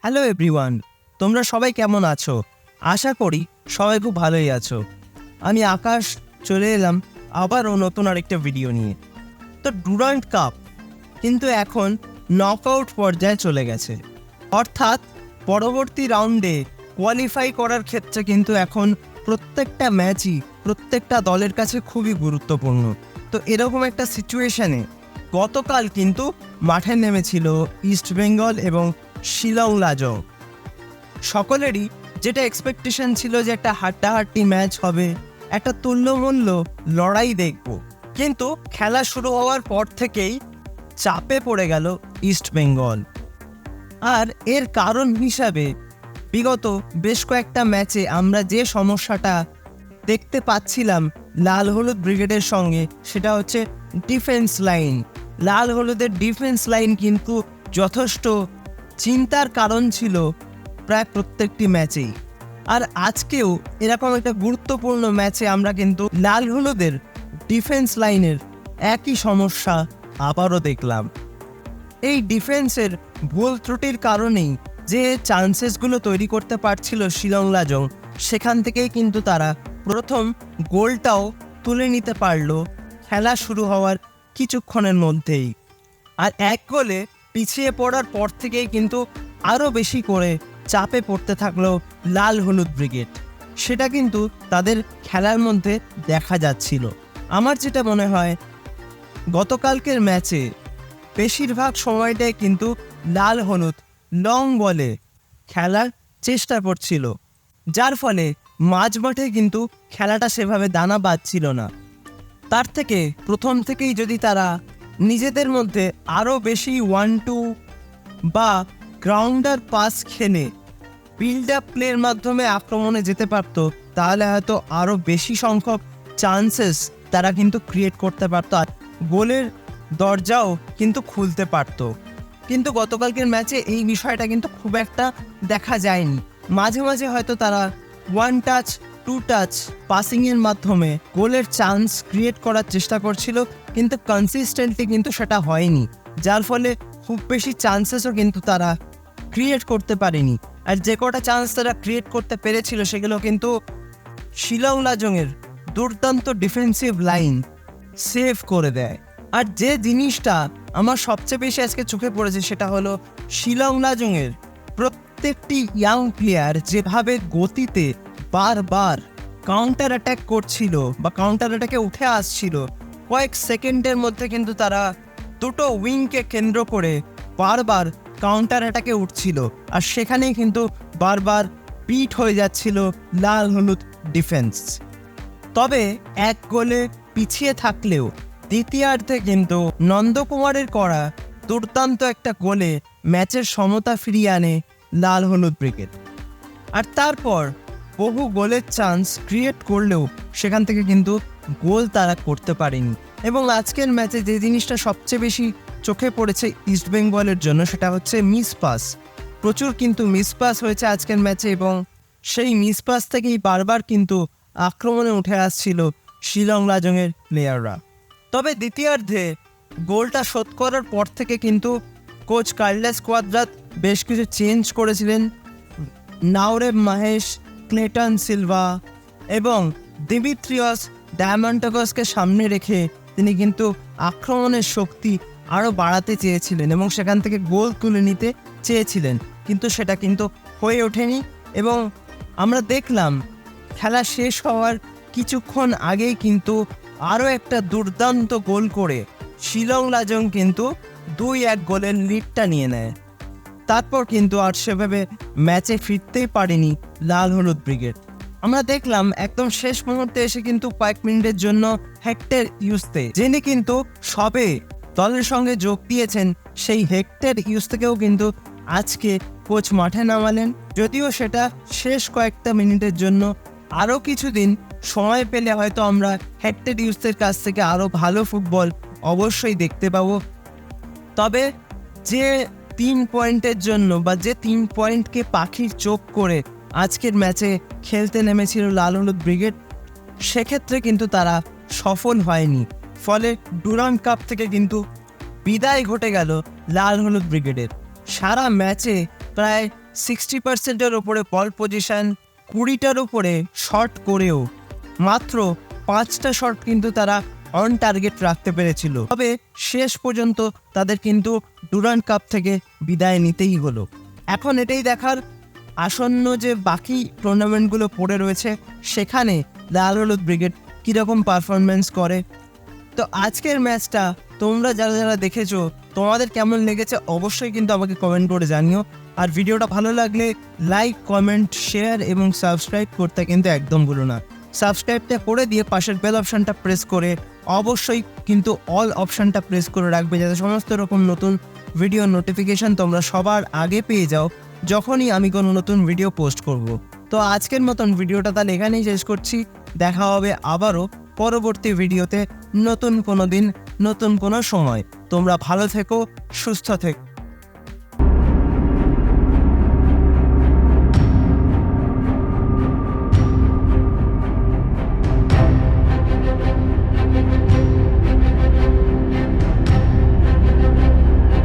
Hello everyone, তোমরা সবাই কেমন আছো? আশা করি সবাই খুব ভালোই আছো। আমি আকাশ চলে এলাম আবারও নতুন আরেকটা ভিডিও নিয়ে। তো ডুরান্ট কাপ কিন্তু এখন নকআউট পর্যায়ে চলে গেছে, অর্থাৎ পরবর্তী রাউন্ডে কোয়ালিফাই করার ক্ষেত্রে কিন্তু এখন প্রত্যেকটা ম্যাচই প্রত্যেকটা দলের কাছে খুবই গুরুত্বপূর্ণ। তো এরকম একটা সিচুয়েশনে গতকাল কিন্তু মাঠে নেমেছিল ইস্টবেঙ্গল এবং শিলং লাজং। সকলেরই যেটা এক্সপেকটেশন ছিল যে একটা হাড্ডাহাড্ডি ম্যাচ হবে, একটা তুল্যমূল্য লড়াই দেখব, কিন্তু খেলা শুরু হওয়ার পর থেকেই চাপে পড়ে গেল ইস্টবেঙ্গল। আর এর কারণ হিসাবে বিগত বেশ কয়েকটা ম্যাচে আমরা যে সমস্যাটা দেখতে পাচ্ছিলাম লাল হলুদ ব্রিগেডের সঙ্গে, সেটা হচ্ছে ডিফেন্স লাইন। লাল হলুদের ডিফেন্স লাইন কিন্তু যথেষ্ট চিন্তার কারণ ছিল প্রায় প্রত্যেকটি ম্যাচেই। আর আজকেও এরকম একটা গুরুত্বপূর্ণ ম্যাচে আমরা কিন্তু লাল হলুদের ডিফেন্স লাইনের একই সমস্যা আবারও দেখলাম। এই ডিফেন্সের ভুল ত্রুটির কারণেই যে চান্সেসগুলো তৈরি করতে পারছিল শিলং লাজং, সেখান থেকেই কিন্তু তারা প্রথম গোলটাও তুলে নিতে পারলো খেলা শুরু হওয়ার কিছুক্ষণের মধ্যেই। আর এক গোলে পিছিয়ে পড়ার পর থেকেই কিন্তু আরও বেশি করে চাপে পড়তে থাকলো লাল হলুদ ব্রিগেড। সেটা কিন্তু তাদের খেলার মধ্যে দেখা যাচ্ছিল। আমার যেটা মনে হয়, গতকালকের ম্যাচে বেশিরভাগ সময়টাই কিন্তু লাল হলুদ লং বলে খেলার চেষ্টা করছিল, যার ফলে মাঝমাঠে কিন্তু খেলাটা সেভাবে দানা বাঁধছিল না। তার থেকে প্রথম থেকেই যদি তারা নিজেদের মধ্যে আরও বেশি 1-2 বা গ্রাউন্ডার পাস খেলে বিল্ড আপ প্লের মাধ্যমে আক্রমণে যেতে পারত, তাহলে হয়তো আরও বেশি সংখ্যক চান্সেস তারা কিন্তু ক্রিয়েট করতে পারত, আর গোলের দরজাও কিন্তু খুলতে পারত। কিন্তু গতকালকের ম্যাচে এই বিষয়টা কিন্তু খুব একটা দেখা যায়নি। মাঝে মাঝে হয়তো তারা 1 টাচ 2 টাচ পাসিংয়ের মাধ্যমে গোলের চান্স ক্রিয়েট করার চেষ্টা করছিল, কিন্তু কনসিস্টেন্টলি কিন্তু সেটা হয়নি, যার ফলে খুব বেশি চান্সেসও কিন্তু তারা ক্রিয়েট করতে পারেনি। আর যে কটা চান্স তারা ক্রিয়েট করতে পেরেছিল সেগুলো কিন্তু শিলং লাজংয়ের দুর্দান্ত ডিফেন্সিভ লাইন সেভ করে দেয়। আর যে জিনিসটা আমার সবচেয়ে বেশি আজকে চোখে পড়েছে সেটা হলো শিলং লাজংয়ের প্রত্যেকটি ইয়াং প্লেয়ার যেভাবে গতিতে বারবার কাউন্টার অ্যাটাক করছিল বা কাউন্টার অ্যাটাকে উঠে আসছিল, কয়েক সেকেন্ডের মধ্যে কিন্তু তারা দুটো উইংকে কেন্দ্র করে বারবার কাউন্টার অ্যাটাকে উঠছিল, আর সেখানেই কিন্তু বারবার পিট হয়ে যাচ্ছিল লাল হলুদ ডিফেন্স। তবে এক গোলে পিছিয়ে থাকলেও দ্বিতীয়ার্ধে কিন্তু নন্দকুমারের করা দুর্দান্ত একটা গোলে ম্যাচের সমতা ফিরিয়ে আনে লাল হলুদ ব্রিগেড। আর তারপর বহু গোলের চান্স ক্রিয়েট করলেও সেখান থেকে কিন্তু গোল তারা করতে পারেনি। এবং আজকের ম্যাচে যে জিনিসটা সবচেয়ে বেশি চোখে পড়েছে ইস্টবেঙ্গলের জন্য, সেটা হচ্ছে মিস পাস। প্রচুর কিন্তু মিস পাস হয়েছে আজকের ম্যাচে, এবং সেই মিস পাস থেকেই বারবার কিন্তু আক্রমণে উঠে আসছিল শিলং লাজংয়ের প্লেয়াররা। তবে দ্বিতীয়ার্ধে গোলটা শোধ করার পর থেকে কিন্তু কোচ কার্লোস কোয়াদ্রাত বেশ কিছু চেঞ্জ করেছিলেন। নাওরেব মাহেশ, ক্লেটন সিলভা এবং দিমিত্রিয়স ডায়ামান্টাগসকে সামনে রেখে তিনি কিন্তু আক্রমণের শক্তি আরও বাড়াতে চেয়েছিলেন এবং সেখান থেকে গোল তুলে নিতে চেয়েছিলেন, কিন্তু সেটা কিন্তু হয়ে ওঠেনি। এবং আমরা দেখলাম খেলা শেষ হওয়ার কিছুক্ষণ আগেই কিন্তু আরও একটা দুর্দান্ত গোল করে শিলং লাজং কিন্তু 2-1 গোলের লিডটা নিয়ে নেয়। তারপর কিন্তু আর সেভাবে ম্যাচে ফিরতেই পারেনি লাল হলুদ ব্রিগেড। আমরা দেখলাম একদম শেষ মুহূর্তে এসে কিন্তু কয়েক মিনিটের জন্য হেক্টর ইউস্তে, যিনি কিন্তু সবে দলের সঙ্গে যোগ দিয়েছেন, সেই হেক্টর ইউস্তেকেও কিন্তু আজকে কোচ মাঠে নামালেন। যদিও সেটা শেষ কয়েকটা মিনিটের জন্য, আরও কিছুদিন সময় পেলে হয়তো আমরা হেক্টর ইউস্তের কাছ থেকে আরও ভালো ফুটবল অবশ্যই দেখতে পাবো। তবে যে 3 পয়েন্টের জন্য বা যে 3 পয়েন্টকে পাখির চোখ করে আজকের ম্যাচে খেলতে নেমেছিল লাল হলুদ ব্রিগেড, সেক্ষেত্রে কিন্তু তারা সফল হয়নি। ফলে ডুরান্ট কাপ থেকে কিন্তু বিদায় ঘটে গেল লাল হলুদ ব্রিগেডের। সারা ম্যাচে প্রায় 60%-এর ওপরে বল পজিশন, 20টার ওপরে শট করেও মাত্র 5টা শট কিন্তু তারা অন টার্গেট রাখতে পেরেছিল। তবে শেষ পর্যন্ত তাদের কিন্তু ডুরান্ড কাপ থেকে বিদায় নিতেই হলো। এখন এটাই দেখার আসন্ন যে বাকি টুর্নামেন্টগুলো পড়ে রয়েছে সেখানে লাল হলুদ ব্রিগেড কীরকম পারফরমেন্স করে। তো আজকের ম্যাচটা তোমরা যারা যারা দেখেছো তোমাদের কেমন লেগেছে অবশ্যই কিন্তু আমাকে কমেন্ট করে জানিও। আর ভিডিওটা ভালো লাগলে লাইক, কমেন্ট, শেয়ার এবং সাবস্ক্রাইব করতে কিন্তু একদম ভুলো না। সাবস্ক্রাইবটা করে দিয়ে পাশের বেল অপশানটা প্রেস করে অবশ্যই কিন্তু অল অপশানটা প্রেস করে রাখবে, যাতে সমস্ত রকম নতুন ভিডিও নোটিফিকেশান তোমরা সবার আগে পেয়ে যাও যখনই আমি কোনো নতুন ভিডিও পোস্ট করব। তো আজকের মতন ভিডিওটা তাহলে এখানেই শেষ করছি। দেখা হবে আবারও পরবর্তী ভিডিওতে নতুন কোনো দিন, নতুন কোনো সময়। তোমরা ভালো থেকো, সুস্থ থেকো।